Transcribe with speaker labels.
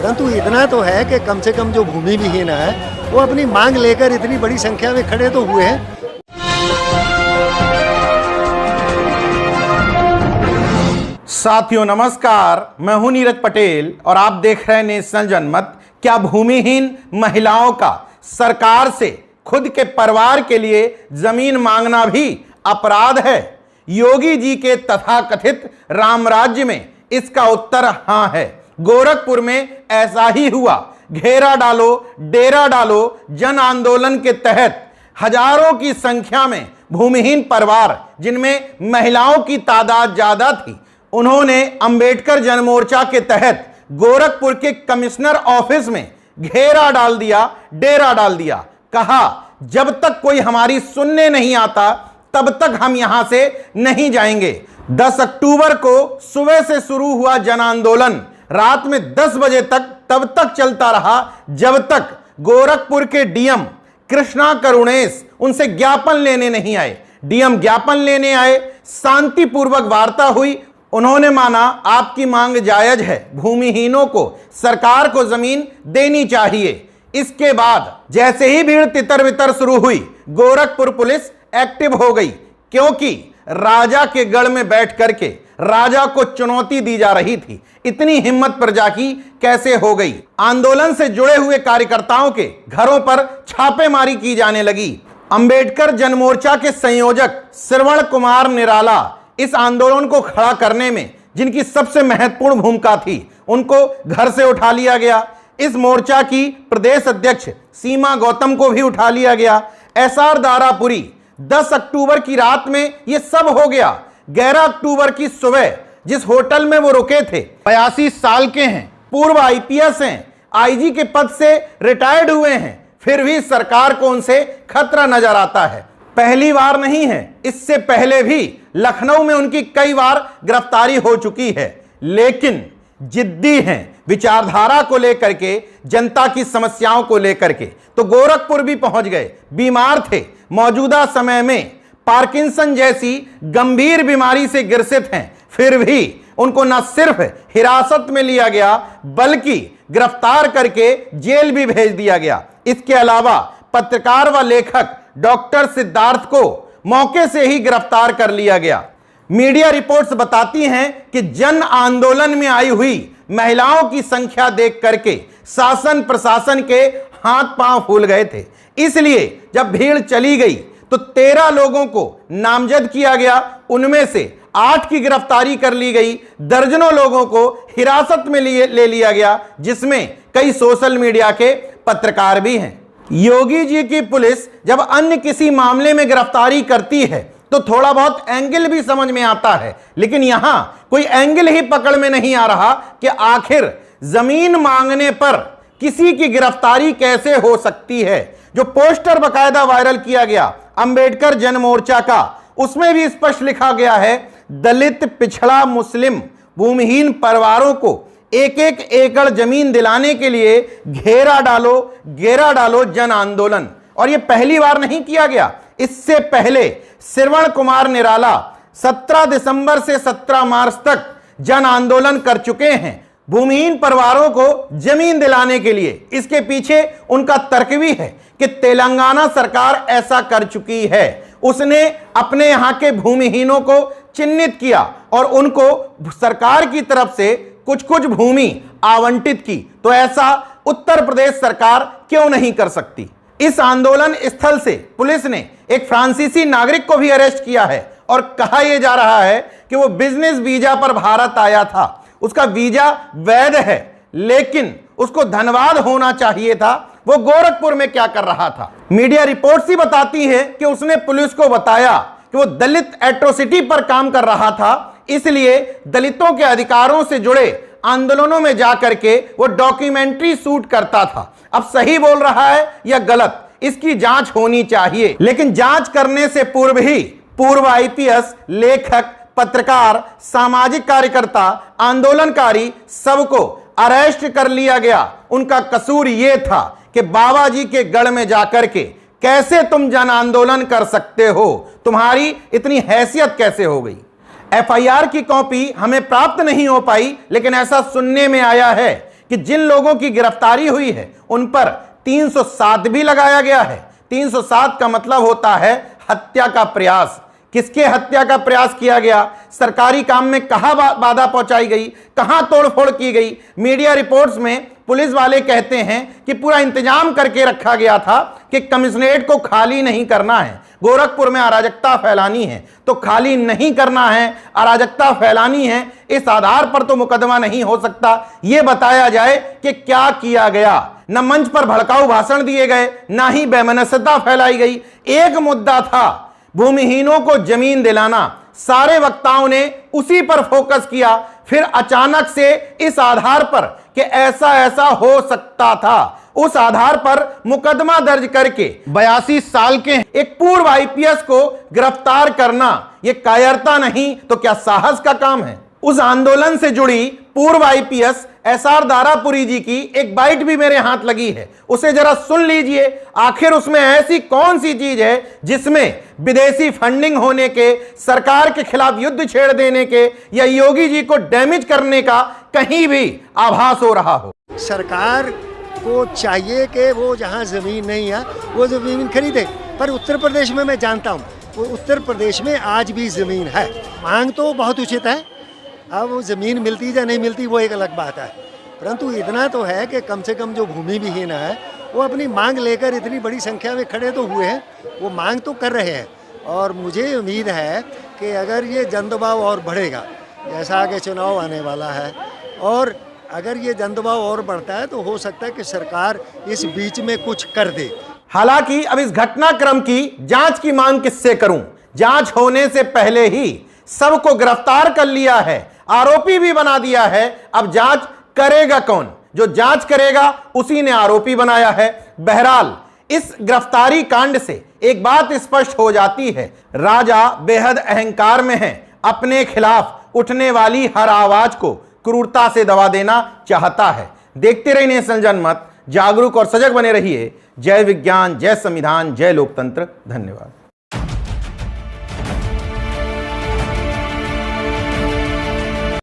Speaker 1: परंतु इतना तो है कि कम से कम जो भूमि विहीन है वो अपनी मांग लेकर इतनी बड़ी संख्या में खड़े तो हुए हैं।
Speaker 2: साथियों नमस्कार, मैं हूं नीरज पटेल और आप देख रहे हैं नेशनल जनमत। क्या भूमिहीन महिलाओं का सरकार से खुद के परिवार के लिए जमीन मांगना भी अपराध है? योगी जी के तथाकथित राम राज्य में इसका उत्तर हां है। गोरखपुर में ऐसा ही हुआ। घेरा डालो डेरा डालो जन आंदोलन के तहत हजारों की संख्या में भूमिहीन परिवार, जिनमें महिलाओं की तादाद ज्यादा थी, उन्होंने अंबेडकर जन मोर्चा के तहत गोरखपुर के कमिश्नर ऑफिस में घेरा डाल दिया, डेरा डाल दिया। कहा जब तक कोई हमारी सुनने नहीं आता तब तक हम यहां से नहीं जाएंगे। 10 अक्टूबर को सुबह से शुरू हुआ जन आंदोलन रात में 10 बजे तक तब तक चलता रहा जब तक गोरखपुर के डीएम कृष्णा करुणेश उनसे ज्ञापन लेने नहीं आए। डीएम ज्ञापन लेने आए, शांतिपूर्वक वार्ता हुई, उन्होंने माना आपकी मांग जायज है, भूमिहीनों को सरकार को जमीन देनी चाहिए। इसके बाद जैसे ही भीड़ तितर बितर शुरू हुई, गोरखपुर पुलिस एक्टिव हो गई, क्योंकि राजा के गढ़ में बैठ करके राजा को चुनौती दी जा रही थी। इतनी हिम्मत प्रजा की कैसे हो गई? आंदोलन से जुड़े हुए कार्यकर्ताओं के घरों पर छापेमारी की जाने लगी। अंबेडकर जन मोर्चा के संयोजक श्रवण कुमार निराला इस आंदोलन को खड़ा करने में जिनकी सबसे महत्वपूर्ण भूमिका थी, उनको घर से उठा लिया गया। इस मोर्चा की प्रदेश अध्यक्ष सीमा गौतम को भी उठा लिया गया। एसआर दारापुरी 10 अक्टूबर की रात में यह सब हो गया। 11 अक्टूबर की सुबह जिस होटल में वो रुके थे, 85 साल के हैं, पूर्व आईपीएस हैं, आईजी के पद से रिटायर्ड हुए हैं, फिर भी सरकार को उनसे खतरा नजर आता है। पहली बार नहीं है, इससे पहले भी लखनऊ में उनकी कई बार गिरफ्तारी हो चुकी है, लेकिन जिद्दी हैं विचारधारा को लेकर के, जनता की समस्याओं को लेकर के। तो गोरखपुर भी पहुंच गए। बीमार थे, मौजूदा समय में पार्किंसन जैसी गंभीर बीमारी से ग्रसित हैं, फिर भी उनको न सिर्फ हिरासत में लिया गया बल्कि गिरफ्तार करके जेल भी भेज दिया गया। इसके अलावा पत्रकार व लेखक डॉक्टर सिद्धार्थ को मौके से ही गिरफ्तार कर लिया गया। मीडिया रिपोर्ट्स बताती हैं कि जन आंदोलन में आई हुई महिलाओं की संख्या देख करके शासन प्रशासन के हाथ पांव फूल गए थे। इसलिए जब भीड़ चली गई तो 13 लोगों को नामजद किया गया, उनमें से 8 की गिरफ्तारी कर ली गई, दर्जनों लोगों को हिरासत में ले लिया गया, जिसमें कई सोशल मीडिया के पत्रकार भी हैं। योगी जी की पुलिस जब अन्य किसी मामले में गिरफ्तारी करती है तो थोड़ा बहुत एंगल भी समझ में आता है, लेकिन यहां कोई एंगल ही पकड़ में नहीं आ रहा कि आखिर जमीन मांगने पर किसी की गिरफ्तारी कैसे हो सकती है। जो पोस्टर बकायदा वायरल किया गया अंबेडकर जन मोर्चा का, उसमें भी स्पष्ट लिखा गया है दलित, पिछड़ा, मुस्लिम, भूमिहीन परिवारों को एक एक एकड़ जमीन दिलाने के लिए घेरा डालो जन आंदोलन। और यह पहली बार नहीं किया गया। इससे पहले श्रवण कुमार निराला 17 दिसंबर से 17 मार्च तक जन आंदोलन कर चुके हैं भूमिहीन परिवारों को जमीन दिलाने के लिए। इसके पीछे उनका तर्क भी है कि तेलंगाना सरकार ऐसा कर चुकी है। उसने अपने यहां के भूमिहीनों को चिन्हित किया और उनको सरकार की तरफ से कुछ कुछ भूमि आवंटित की। तो ऐसा उत्तर प्रदेश सरकार क्यों नहीं कर सकती? इस आंदोलन स्थल से पुलिस ने एक फ्रांसीसी नागरिक को भी अरेस्ट किया है और कहा यह जा रहा है कि वो बिजनेस वीजा पर भारत आया था, उसका वीजा वैध है, लेकिन उसको धनबाद होना चाहिए था। वो गोरखपुर में क्या कर रहा था? मीडिया रिपोर्ट्स ही बताती है कि उसने पुलिस को बताया कि वो दलित एट्रोसिटी पर काम कर रहा था, इसलिए दलितों के अधिकारों से जुड़े आंदोलनों में जाकर के वो डॉक्यूमेंट्री शूट करता था। अब सही बोल रहा है या गलत, इसकी जांच होनी चाहिए। लेकिन जांच करने से पूर्व ही पूर्व आईपीएस, लेखक, पत्रकार, सामाजिक कार्यकर्ता, आंदोलनकारी सबको अरेस्ट कर लिया गया। उनका कसूर यह था कि बाबा जी के गढ़ में जाकर के कैसे तुम जन आंदोलन कर सकते हो, तुम्हारी इतनी हैसियत कैसे हो गई। एफआईआर की कॉपी हमें प्राप्त नहीं हो पाई, लेकिन ऐसा सुनने में आया है कि जिन लोगों की गिरफ्तारी हुई है उन पर 307 भी लगाया गया है। 307 का मतलब होता है हत्या का प्रयास। किसके हत्या का प्रयास किया गया? सरकारी काम में कहां बाधा पहुंचाई गई, कहां तोड़फोड़ की गई? मीडिया रिपोर्ट्स में पुलिस वाले कहते हैं कि पूरा इंतजाम करके रखा गया था कि कमिश्नरेट को खाली नहीं करना है, गोरखपुर में अराजकता फैलानी है तो खाली नहीं करना है, अराजकता फैलानी है, इस आधार पर तो मुकदमा नहीं हो सकता। यह बताया जाए कि क्या किया गया। न मंच पर भड़काऊ भाषण दिए गए, ना ही बेमनस्यता फैलाई गई। एक मुद्दा था भूमिहीनों को जमीन दिलाना, सारे वक्ताओं ने उसी पर फोकस किया। फिर अचानक से इस आधार पर कि ऐसा ऐसा हो सकता था, उस आधार पर मुकदमा दर्ज करके 82 साल के एक पूर्व आईपीएस को गिरफ्तार करना, यह कायरता नहीं तो क्या साहस का काम है? उस आंदोलन से जुड़ी पूर्व आईपीएस एसआर दारापुरी जी की एक बाइट भी मेरे हाथ लगी है, उसे जरा सुन लीजिए। आखिर उसमें ऐसी कौन सी चीज है जिसमें विदेशी फंडिंग होने के, सरकार के खिलाफ युद्ध छेड़ देने के या योगी जी को डैमेज करने का कहीं भी आभास हो रहा हो?
Speaker 1: सरकार को चाहिए कि वो जहाँ ज़मीन नहीं है वो ज़मीन खरीदे, पर उत्तर प्रदेश में मैं जानता हूँ, वो उत्तर प्रदेश में आज भी ज़मीन है। मांग तो बहुत उचित है, अब वो ज़मीन मिलती या नहीं मिलती वो एक अलग बात है, परंतु इतना तो है कि कम से कम जो भूमि विहीन है वो अपनी मांग लेकर इतनी बड़ी संख्या में खड़े तो हुए हैं, वो मांग तो कर रहे हैं। और मुझे उम्मीद है कि अगर ये जन दबाव और बढ़ेगा, जैसा कि चुनाव आने वाला है, और अगर ये जन दबाव और बढ़ता है तो हो सकता है कि सरकार इस बीच में कुछ कर दे।
Speaker 2: हालांकि अब इस घटनाक्रम की जांच की मांग किससे करूं? जांच होने से पहले ही सबको गिरफ्तार कर लिया है, आरोपी भी बना दिया है। अब जांच करेगा कौन? जो जांच करेगा उसी ने आरोपी बनाया है। बहरहाल इस गिरफ्तारी कांड से एक बात स्पष्ट हो जाती है, राजा बेहद अहंकार में है, अपने खिलाफ उठने वाली हर आवाज को क्रूरता से दबा देना चाहता है। देखते रहिए नेशनल जनमत, जागरूक और सजग बने रहिए। जय विज्ञान, जय संविधान, जय लोकतंत्र। धन्यवाद।